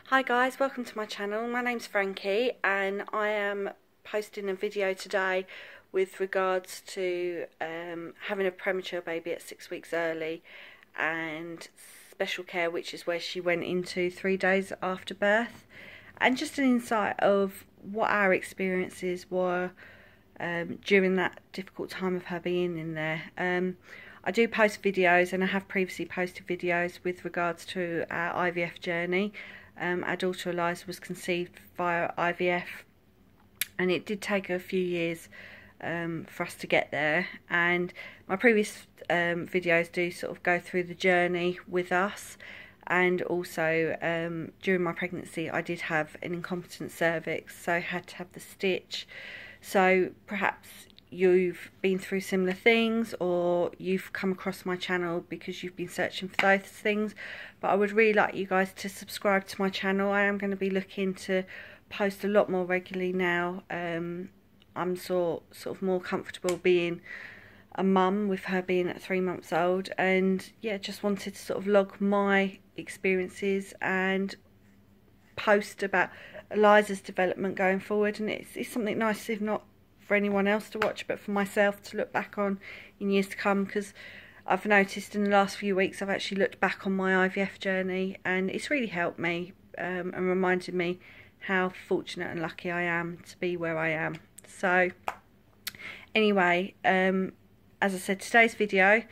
Hi guys, welcome to my channel. My name's Frankie and I am posting a video today with regards to having a premature baby at 6 weeks early and special care, which is where she went into 3 days after birth, and just an insight of what our experiences were during that difficult time of her being in there. I do post videos, and I have previously posted videos with regards to our IVF journey. Our daughter Eliza was conceived via IVF, and it did take a few years for us to get there, and my previous videos do sort of go through the journey with us. And also during my pregnancy I did have an incompetent cervix, so I had to have the stitch. So perhaps you've been through similar things, or you've come across my channel because you've been searching for those things. But I would really like you guys to subscribe to my channel. I am going to be looking to post a lot more regularly now. I'm sort of more comfortable being a mum with her being at 3 months old, and yeah, just wanted to sort of log my experiences and post about Eliza's development going forward. And it's something nice, if not for anyone else to watch, but for myself to look back on in years to come, because I've noticed in the last few weeks I've actually looked back on my IVF journey, and it's really helped me and reminded me how fortunate and lucky I am to be where I am. So anyway, as I said, today's video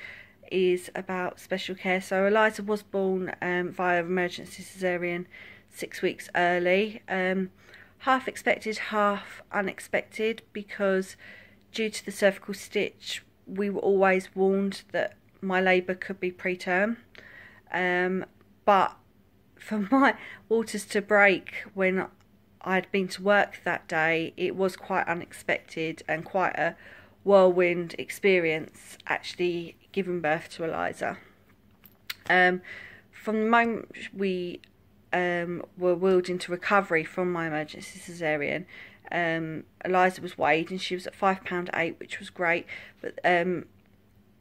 is about special care. So Eliza was born via emergency caesarean 6 weeks early. Half expected, half unexpected, because due to the cervical stitch we were always warned that my labour could be preterm. But for my waters to break when I'd been to work that day, it was quite unexpected and quite a whirlwind experience actually giving birth to Eliza. From the moment we were wheeled into recovery from my emergency caesarean, Eliza was weighed and she was at 5 pound 8, which was great, but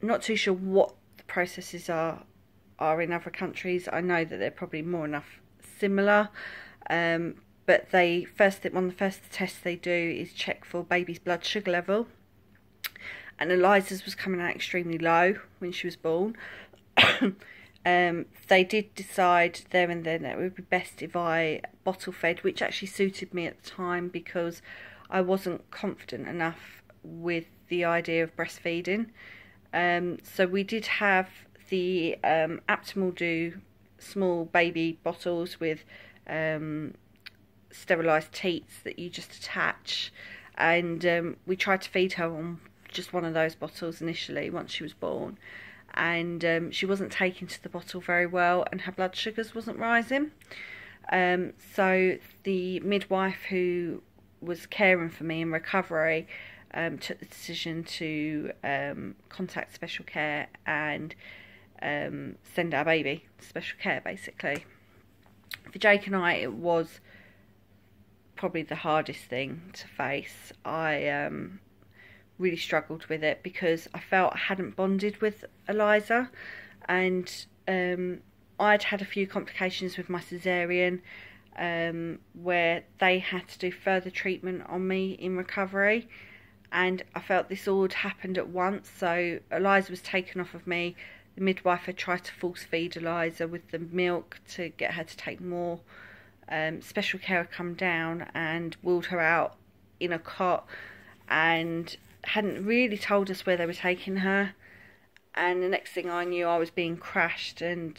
not too sure what the processes are in other countries. I know that they're probably more enough similar, but one of the first tests they do is check for baby's blood sugar level, and Eliza's was coming out extremely low when she was born. They did decide there and then that it would be best if I bottle fed, which actually suited me at the time because I wasn't confident enough with the idea of breastfeeding. So we did have the Aptamil do small baby bottles with sterilised teats that you just attach, and we tried to feed her on just one of those bottles initially once she was born, and she wasn't taking to the bottle very well, and her blood sugars wasn't rising. So the midwife who was caring for me in recovery took the decision to contact special care and send our baby to special care, basically. For Jake and I, it was probably the hardest thing to face. I really struggled with it because I felt I hadn't bonded with Eliza, and I'd had a few complications with my caesarean where they had to do further treatment on me in recovery, and I felt this all had happened at once. So Eliza was taken off of me. The midwife had tried to force feed Eliza with the milk to get her to take more. Special care had come down and wheeled her out in a cot and hadn't really told us where they were taking her, and the next thing I knew I was being crashed and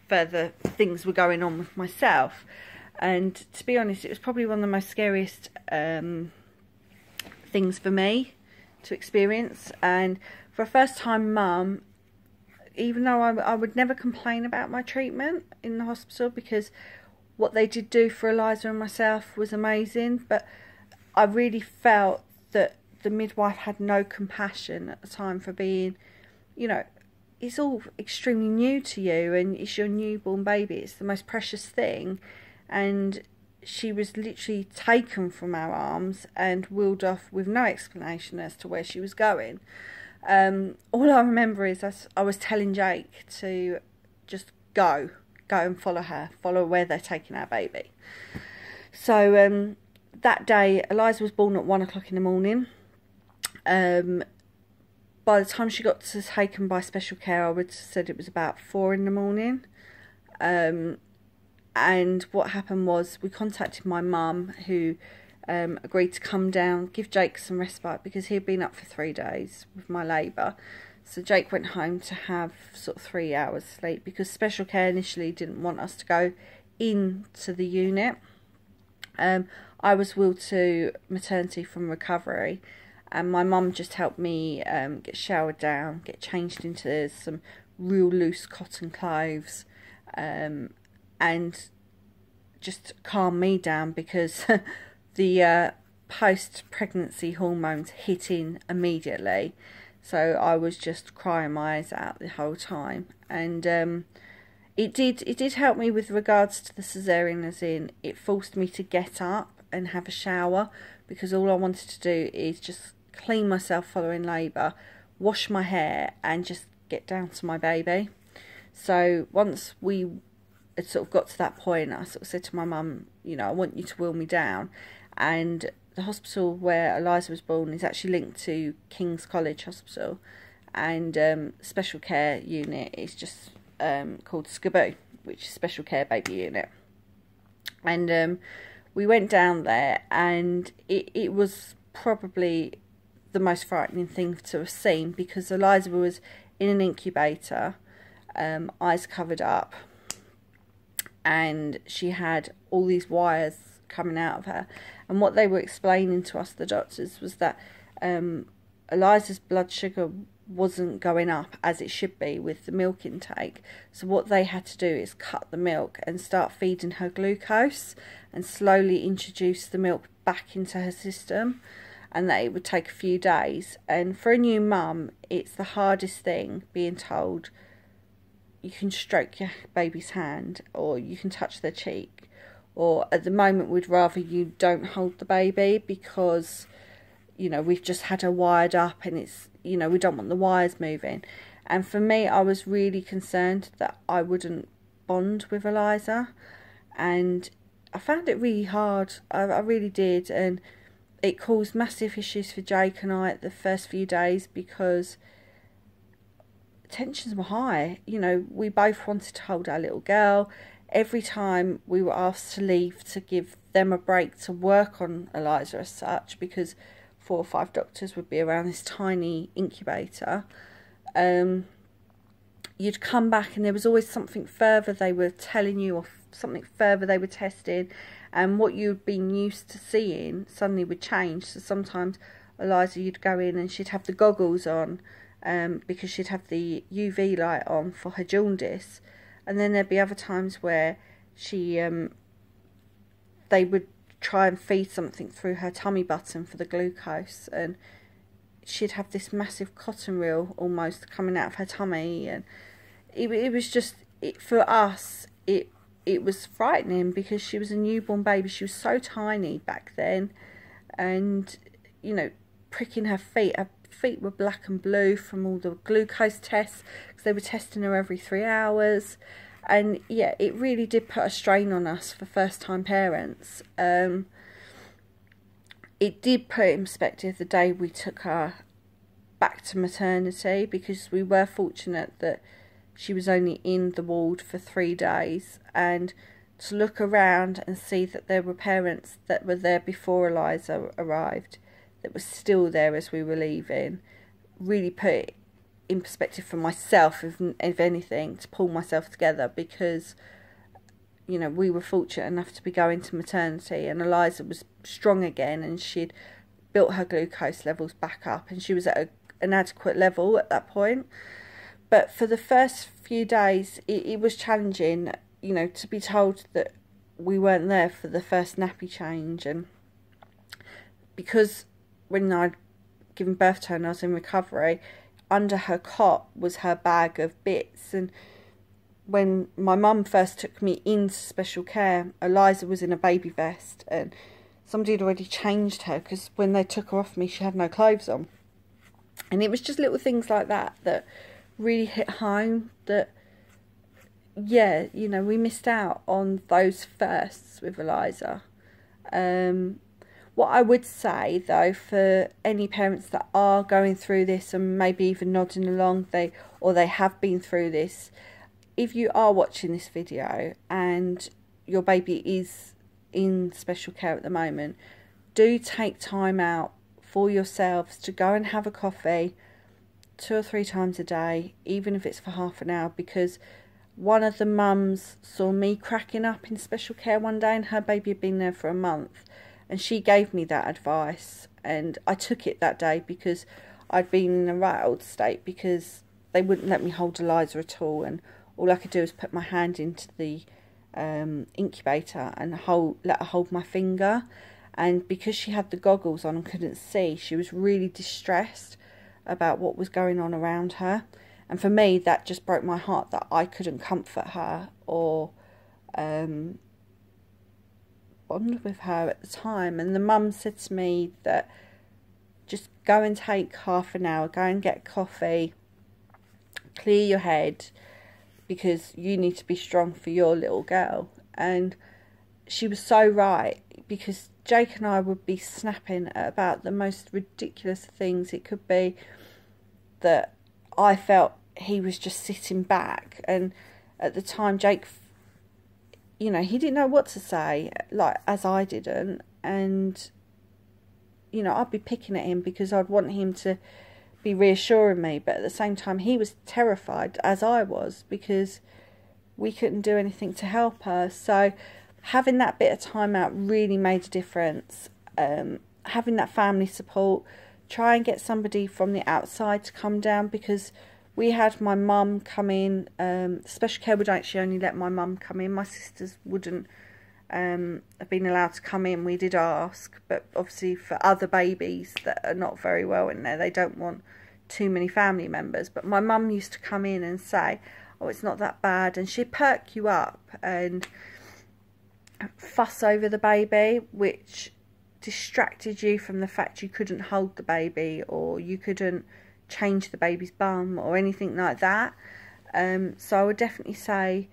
further things were going on with myself. And to be honest, it was probably one of the most scariest things for me to experience. And for a first time mum, even though I would never complain about my treatment in the hospital because what they did do for Eliza and myself was amazing, but I really felt that the midwife had no compassion at the time for being, you know, it's all extremely new to you and it's your newborn baby, it's the most precious thing, and she was literally taken from our arms and wheeled off with no explanation as to where she was going. All I remember is I was telling Jake to just go, go and follow where they're taking our baby. So that day, Eliza was born at 1 o'clock in the morning. By the time she got taken by special care, I would have said it was about 4 in the morning. And what happened was we contacted my mum, who agreed to come down, give Jake some respite, because he had been up for 3 days with my labour. So Jake went home to have sort of 3 hours sleep, because special care initially didn't want us to go into the unit. I was wheeled to maternity from recovery, and my mum just helped me get showered down, get changed into some real loose cotton clothes, and just calm me down, because the post-pregnancy hormones hit in immediately. So I was just crying my eyes out the whole time. And it did help me with regards to the caesarean, as in it forced me to get up and have a shower, because all I wanted to do is just clean myself following labour, wash my hair, and just get down to my baby. So once we had sort of got to that point, I sort of said to my mum, you know, I want you to wheel me down. And the hospital where Eliza was born is actually linked to King's College Hospital, and special care unit is just called scbu, which is special care baby unit. And we went down there, and it was probably the most frightening thing to have seen, because Eliza was in an incubator, eyes covered up, and she had all these wires coming out of her. And what they were explaining to us, the doctors, was that Eliza's blood sugar wasn't going up as it should be with the milk intake. So what they had to do is cut the milk and start feeding her glucose, and slowly introduce the milk back into her system, and that it would take a few days. And for a new mum, it's the hardest thing, being told you can stroke your baby's hand, or you can touch their cheek, or at the moment we'd rather you don't hold the baby, because, you know, we've just had her wired up, and it's, you know, we don't want the wires moving. And for me, I was really concerned that I wouldn't bond with Eliza, and I found it really hard. I really did, and it caused massive issues for Jake and I at the first few days, because tensions were high. You know, we both wanted to hold our little girl. Every time we were asked to leave to give them a break to work on Eliza as such, because 4 or 5 doctors would be around this tiny incubator, you'd come back and there was always something further they were telling you, or something further they were testing, and what you'd been used to seeing suddenly would change. So sometimes Eliza, you'd go in and she'd have the goggles on, because she'd have the UV light on for her jaundice, and then there'd be other times where she they would try and feed something through her tummy button for the glucose, and she'd have this massive cotton reel almost coming out of her tummy, and it was just, for us, it was frightening, because she was a newborn baby. She was so tiny back then, and, you know, pricking her feet were black and blue from all the glucose tests, because they were testing her every 3 hours. And yeah, it really did put a strain on us for first time parents. It did put in perspective the day we took her back to maternity, because we were fortunate that she was only in the ward for 3 days, and to look around and see that there were parents that were there before Eliza arrived, that were still there as we were leaving, really put it in perspective for myself, if anything, to pull myself together, because, you know, we were fortunate enough to be going to maternity, and Eliza was strong again, and she'd built her glucose levels back up, and she was at an adequate level at that point. But for the first few days, it was challenging, you know, to be told that we weren't there for the first nappy change. And because when I'd given birth to her and I was in recovery, under her cot was her bag of bits. And when my mum first took me into special care, Eliza was in a baby vest, and somebody had already changed her, because when they took her off me, she had no clothes on. And it was just little things like that that really hit home, that, yeah, you know, we missed out on those firsts with Eliza. What I would say though, for any parents that are going through this and maybe even nodding along, they have been through this, if you are watching this video and your baby is in special care at the moment, do take time out for yourselves to go and have a coffee 2 or 3 times a day, even if it's for half an hour, because one of the mums saw me cracking up in special care one day and her baby had been there for a month, and she gave me that advice, and I took it that day because I'd been in a rattled state because they wouldn't let me hold Eliza at all, and all I could do was put my hand into the incubator and let her hold my finger. And because she had the goggles on and couldn't see, she was really distressed about what was going on around her. And for me, that just broke my heart that I couldn't comfort her or bond with her at the time. And the mum said to me that just go and take half an hour, go and get coffee, clear your head, because you need to be strong for your little girl. And she was so right, because Jake and I would be snapping at about the most ridiculous things. It could be that I felt he was just sitting back, and at the time Jake, you know, he didn't know what to say, like as I didn't, and you know, I'd be picking at him because I'd want him to be reassuring me, but at the same time he was terrified, as I was, because we couldn't do anything to help her. So having that bit of time out really made a difference. Having that family support, try and get somebody from the outside to come down, because we had my mum come in. Special care would actually only let my mum come in. My sisters wouldn't have been allowed to come in. We did ask, but obviously for other babies that are not very well in there, they don't want too many family members. But my mum used to come in and say, oh, it's not that bad, and she'd perk you up and fuss over the baby, which distracted you from the fact you couldn't hold the baby or you couldn't change the baby's bum or anything like that. So I would definitely say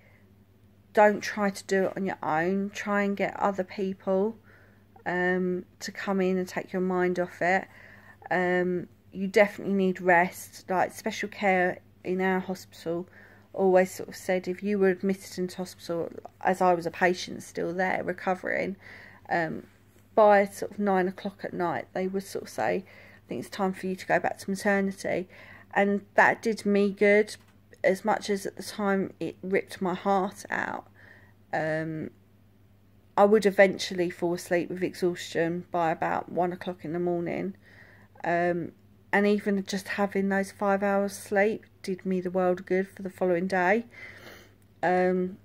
don't try to do it on your own. Try and get other people to come in and take your mind off it. You definitely need rest. Like special care in our hospital always sort of said, if you were admitted into hospital, as I was a patient still there recovering, by sort of 9 o'clock at night, they would sort of say, I think it's time for you to go back to maternity. And that did me good, as much as at the time it ripped my heart out. I would eventually fall asleep with exhaustion by about 1 o'clock in the morning. And even just having those 5 hours sleep did me the world of good for the following day. And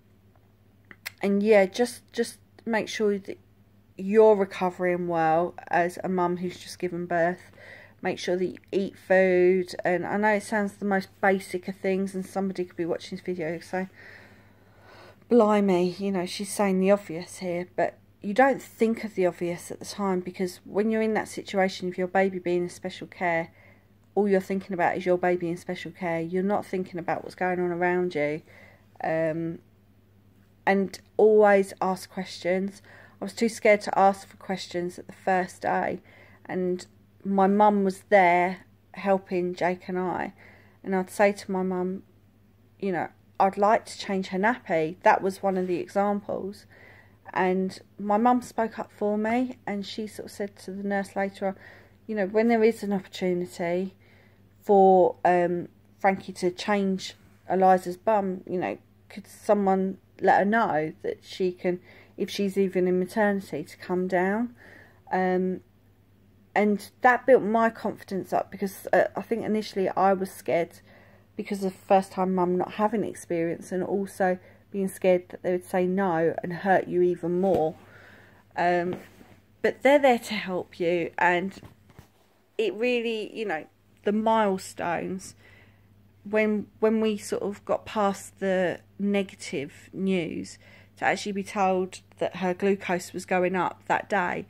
yeah, just make sure that you're recovering well as a mum who's just given birth. Make sure that you eat food. And I know it sounds the most basic of things, and somebody could be watching this video and say, blimey, you know, she's saying the obvious here. But you don't think of the obvious at the time, because when you're in that situation of your baby being in special care, all you're thinking about is your baby in special care. You're not thinking about what's going on around you. And always ask questions. I was too scared to ask for questions at the first day, and my mum was there helping Jake and I, and I'd say to my mum, you know, I'd like to change her nappy. That was one of the examples. And my mum spoke up for me, and she sort of said to the nurse later on, you know, when there is an opportunity for Frankie to change Eliza's bum, you know, could someone let her know that she can, if she's even in maternity, to come down. And that built my confidence up, because I think initially I was scared because of first time mum not having experience, and also being scared that they would say no and hurt you even more. But they're there to help you, and it really, you know, the milestones, when we sort of got past the negative news, to actually be told that her glucose was going up that day,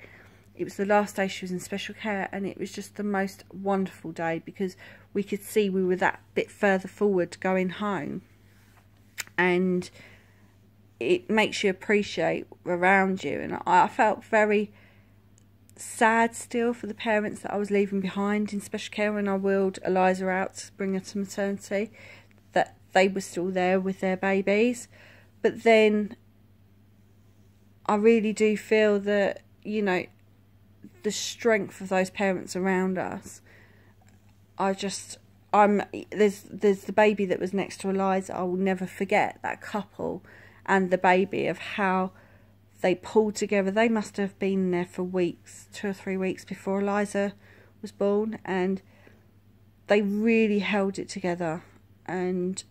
it was the last day she was in special care, and it was just the most wonderful day, because we could see we were that bit further forward going home. and it makes you appreciate around you. And I felt very sad still for the parents that I was leaving behind in special care when I wheeled Eliza out to bring her to maternity, that they were still there with their babies. But then I really do feel that, you know, the strength of those parents around us, there's the baby that was next to Eliza. I will never forget that couple and the baby, of how they pulled together. They must have been there for weeks, 2 or 3 weeks before Eliza was born, and they really held it together. And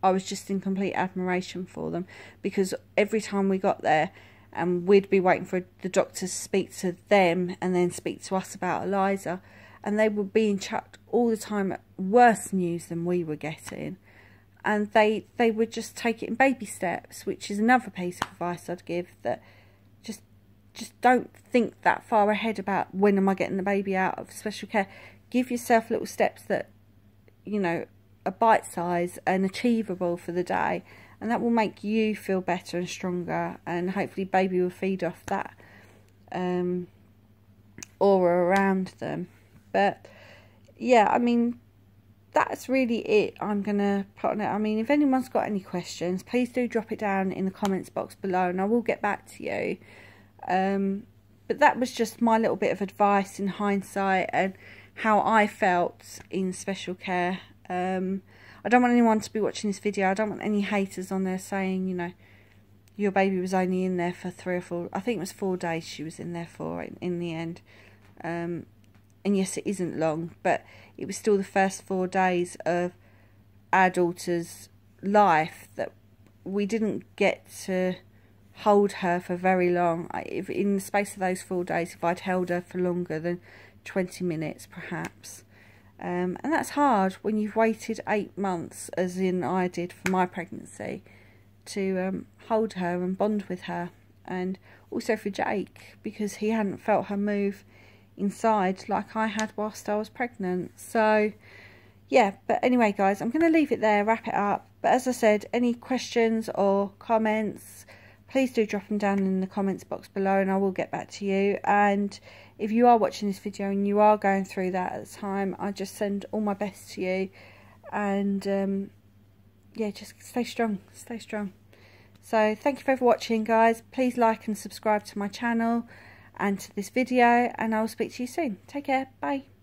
I was just in complete admiration for them, because every time we got there, and we'd be waiting for the doctor to speak to them and then speak to us about Eliza, and they were being chucked all the time at worse news than we were getting. And they would just take it in baby steps, which is another piece of advice I'd give, that just don't think that far ahead about when am I getting the baby out of special care. Give yourself little steps that, you know, are bite size and achievable for the day, and that will make you feel better and stronger, and hopefully baby will feed off that aura around them. But yeah, I mean, that's really it I'm going to put on it. I mean, if anyone's got any questions, please do drop it down in the comments box below and I will get back to you. But that was just my little bit of advice in hindsight and how I felt in special care. I don't want anyone to be watching this video. I don't want any haters on there saying, you know, your baby was only in there for 3 or 4, I think it was 4 days she was in there for in the end. And yes, it isn't long, but it was still the first 4 days of our daughter's life that we didn't get to hold her for very long. If in the space of those 4 days, if I'd held her for longer than 20 minutes perhaps. And that's hard when you've waited 8 months, as in I did for my pregnancy, to hold her and bond with her. And also for Jake, because he hadn't felt her move inside like I had whilst I was pregnant. So yeah, but anyway guys, I'm going to leave it there, wrap it up. But as I said, any questions or comments, please do drop them down in the comments box below and I will get back to you. And if you are watching this video and you are going through that at the time, I just send all my best to you. And yeah, just stay strong, stay strong. So thank you for watching guys. Please like and subscribe to my channel and to this video, and I will speak to you soon. Take care. Bye.